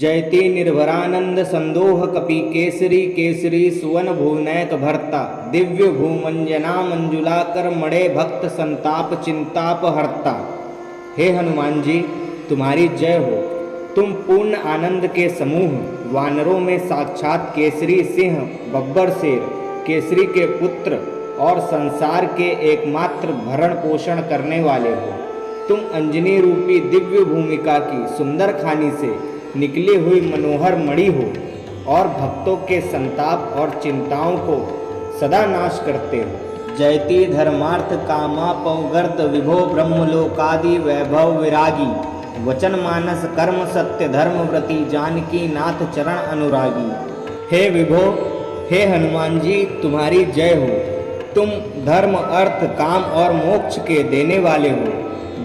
जयति निर्भरानंद संदोह कपि केसरी केसरी सुवन भुवनैक भर्ता दिव्य भूमंजना मंजुलाकर मणे भक्त संताप चिंताप हरता। हे हनुमान जी, तुम्हारी जय हो। तुम पूर्ण आनंद के समूह, वानरों में साक्षात केसरी सिंह बब्बर शेर, केसरी के पुत्र और संसार के एकमात्र भरण पोषण करने वाले हो। तुम अंजनी रूपी दिव्य भूमिका की सुंदर खानी से निकली हुई मनोहर मणि हो और भक्तों के संताप और चिंताओं को सदा नाश करते हो। जयति धर्मार्थ कामा पौगर्त विभो ब्रह्मलोकादि वैभव विरागी, वचन मानस कर्म सत्य धर्म व्रति जानकी नाथ चरण अनुरागी। हे विभो, हे हनुमान जी, तुम्हारी जय हो। तुम धर्म अर्थ काम और मोक्ष के देने वाले हो।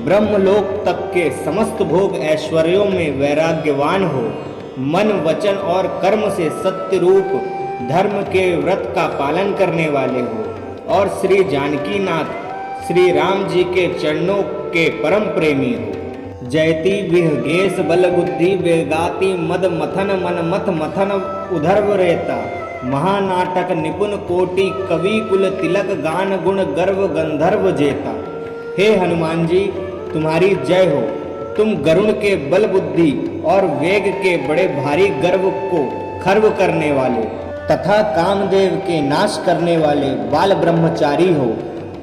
ब्रह्मलोक तक के समस्त भोग ऐश्वर्यों में वैराग्यवान हो। मन वचन और कर्म से सत्य रूप धर्म के व्रत का पालन करने वाले हो और श्री जानकी नाथ श्री राम जी के चरणों के परम प्रेमी हो। जयति विहगेश बल बुद्धि वेगाति मद मथन मन मथ मथन उधर्व रेता, महानाटक निपुण कोटि कवि कुल तिलक गान गुण गर्व गंधर्व जेता। हे हनुमान जी, तुम्हारी जय हो। तुम गरुण के बल बुद्धि और वेग के बड़े भारी गर्व को खर्व करने वाले तथा कामदेव के नाश करने वाले बाल ब्रह्मचारी हो।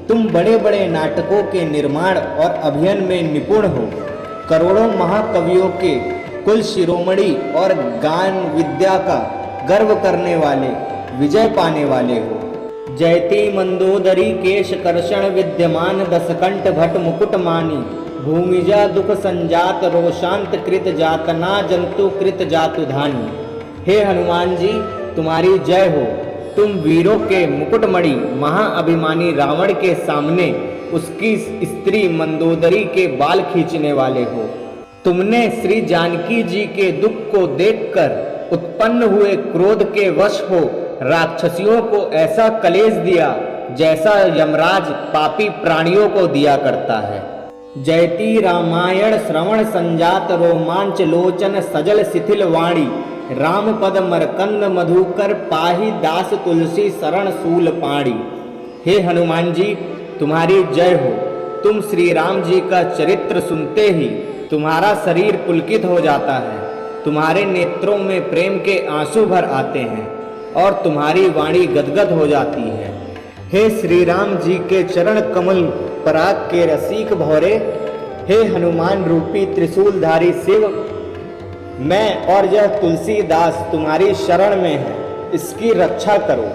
तुम बड़े बड़े नाटकों के निर्माण और अभिनय में निपुण हो। करोड़ों महाकवियों के कुल शिरोमणि और गान विद्या का गर्व करने वाले विजय पाने वाले हो। जयति मंदोदरी केश कर्षण विद्यमान दसकंठ भट मुकुट मानी, भूमिजा दुख संजात रोशांत कृत जातना जंतु कृत जातु धानी। हे हनुमान जी, तुम्हारी जय हो। तुम वीरों के मुकुटमणि महाअभिमानी रावण के सामने उसकी स्त्री मंदोदरी के बाल खींचने वाले हो। तुमने श्री जानकी जी के दुख को देखकर उत्पन्न हुए क्रोध के वश हो राक्षसियों को ऐसा कलेश दिया जैसा यमराज पापी प्राणियों को दिया करता है। जयति रामायण श्रवण संजात रोमांच लोचन सजल शिथिल वाणी, राम पद मरकंद मधुकर पाहि दास तुलसी शरण सूल पाणी। हे हनुमान जी, तुम्हारी जय हो। तुम श्री राम जी का चरित्र सुनते ही तुम्हारा शरीर पुलकित हो जाता है। तुम्हारे नेत्रों में प्रेम के आंसू भर आते हैं और तुम्हारी वाणी गदगद हो जाती है। हे श्री राम जी के चरण कमल पराग के रसिक भौरे, हे हनुमान रूपी त्रिशूलधारी शिव, मैं और यह तुलसीदास तुम्हारी शरण में है, इसकी रक्षा करो।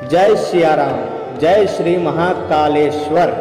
जय सिया राम, जय श्री महाकालेश्वर।